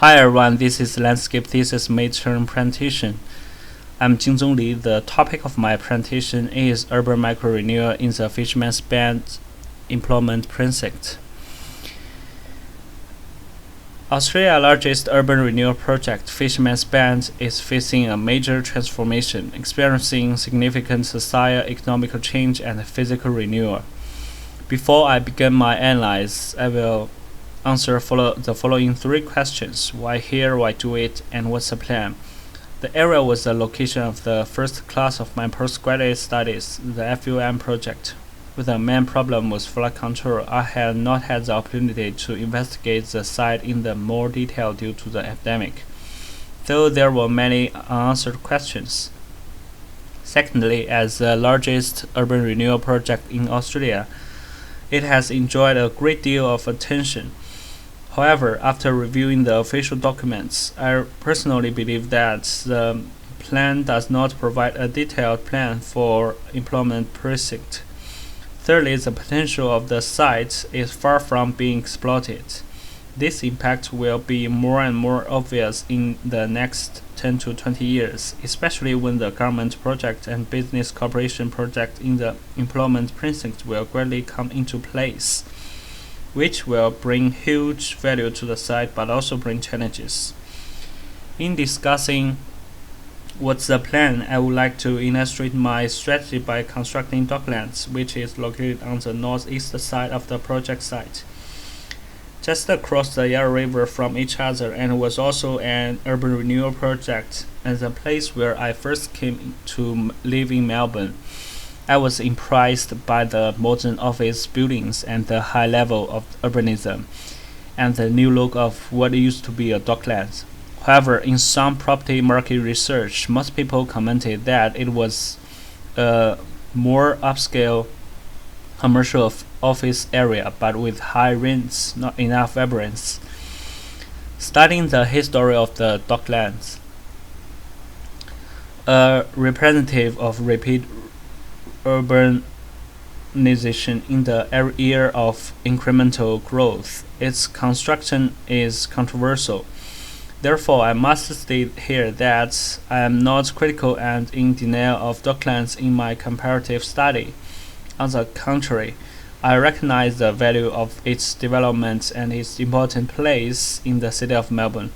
Hi everyone, this is Landscape Thesis midterm presentation. I'm Jingzong Li. The topic of my presentation is urban micro-renewal in the Fisherman's Bend employment precinct. Australia's largest urban renewal project, Fisherman's Bend, is facing a major transformation, experiencing significant socio-economic change and physical renewal. Before I begin my analysis, I will answer the following three questions: why here, why do it, and what's the plan? The area was the location of the first class of my postgraduate studies, the FUM project. With the main problem was flood control, I had not had the opportunity to investigate the site in the more detail due to the epidemic, though there were many unanswered questions. Secondly, as the largest urban renewal project in Australia, it has enjoyed a great deal of attention. However, after reviewing the official documents, I personally believe that the plan does not provide a detailed plan for employment precinct. Thirdly, the potential of the site is far from being exploited. This impact will be more and more obvious in the next 10 to 20 years, especially when the government project and business cooperation project in the employment precinct will gradually come into place, which will bring huge value to the site but also bring challenges. In discussing what's the plan, I would like to illustrate my strategy by constructing Docklands, which is located on the northeast side of the project site, just across the Yarra River from each other, and was also an urban renewal project and the place where I first came to live in Melbourne. I was impressed by the modern office buildings and the high level of urbanism, and the new look of what used to be a docklands. However, in some property market research, most people commented that it was a more upscale commercial office area, but with high rents, not enough vibrance. Studying the history of the docklands, a representative of rapid urbanization in the era of incremental growth, its construction is controversial. Therefore, I must state here that I am not critical and in denial of docklands in my comparative study. On the contrary, I recognize the value of its development and its important place in the city of Melbourne.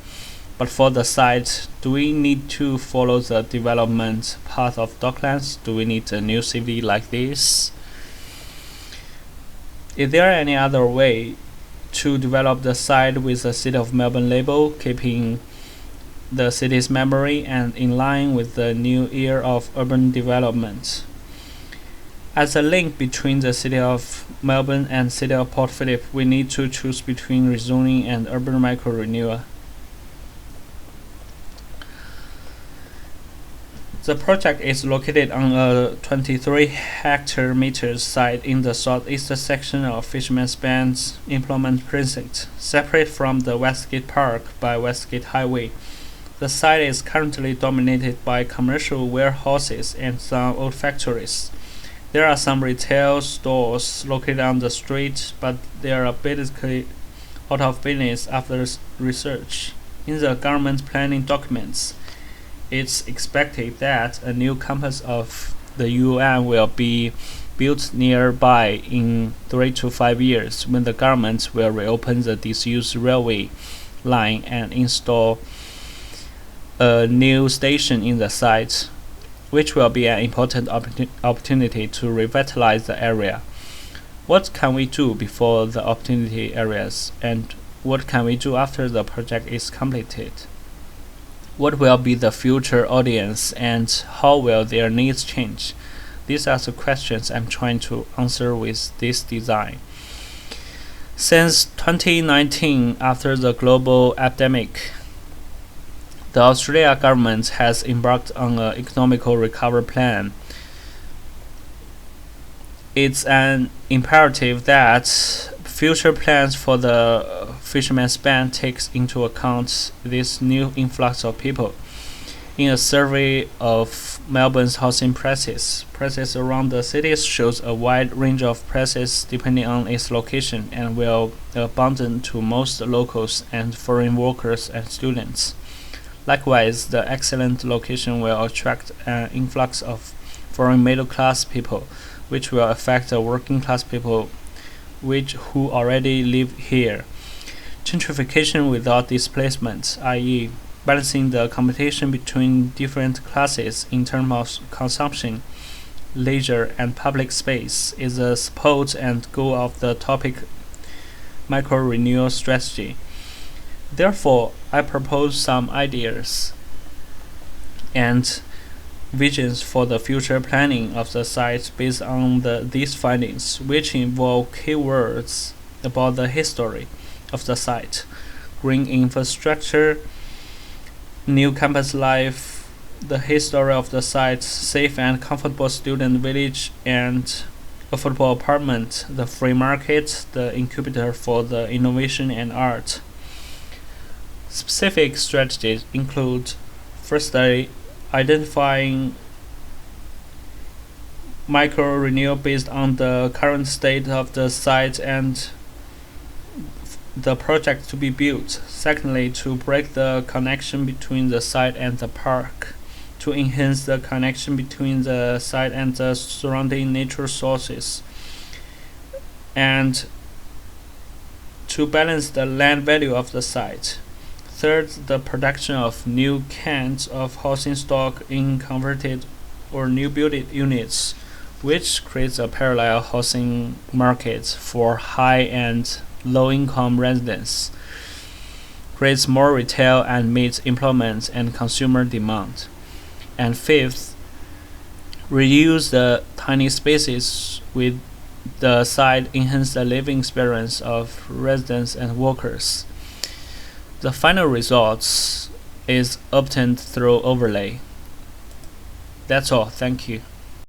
But for the site, do we need to follow the development path of docklands? Do we need a new city like this? Is there any other way to develop the site with the City of Melbourne label, keeping the city's memory and in line with the new era of urban development? As a link between the City of Melbourne and City of Port Phillip, we need to choose between rezoning and urban micro-renewal. The project is located on a 23-hectare site in the southeast section of Fisherman's Bend employment precinct, separate from the Westgate Park by Westgate Highway. The site is currently dominated by commercial warehouses and some old factories. There are some retail stores located on the street, but they are basically out of business after research. In the government planning documents, it's expected that a new campus of the UM will be built nearby in 3 to 5 years, when the government will reopen the disused railway line and install a new station in the site, which will be an important opportunity to revitalize the area. What can we do before the opportunity areas, and what can we do after the project is completed? What will be the future audience, and how will their needs change? These are the questions I'm trying to answer with this design. Since 2019, after the global epidemic, the Australian government has embarked on an economical recovery plan. It's an imperative that future plans for the Fisherman's Bend takes into account this new influx of people. In a survey of Melbourne's housing prices around the cities shows a wide range of prices depending on its location and will abundant to most locals and foreign workers and students. Likewise, the excellent location will attract an influx of foreign middle-class people, which will affect the working-class people who already live here. Gentrification without displacement, i.e., balancing the competition between different classes in terms of consumption, leisure, and public space, is the support and goal of the topic micro-renewal strategy. Therefore, I propose some ideas and visions for the future planning of the site based on these findings, which involve keywords about the history of the site, green infrastructure, new campus life, the history of the site, safe and comfortable student village, and affordable apartment, the free market, the incubator for the innovation and art. Specific strategies include, firstly, identifying micro-renewal based on the current state of the site and the project to be built. Secondly, to break the connection between the site and the park, to enhance the connection between the site and the surrounding nature sources, and to balance the land value of the site. Third, the production of new kinds of housing stock in converted or new built units, which creates a parallel housing market for high-end low-income residents, creates more retail and meets employment and consumer demand. And fifth, reuse the tiny spaces with the site, enhance the living experience of residents and workers. The final results is obtained through overlay. That's all. Thank you.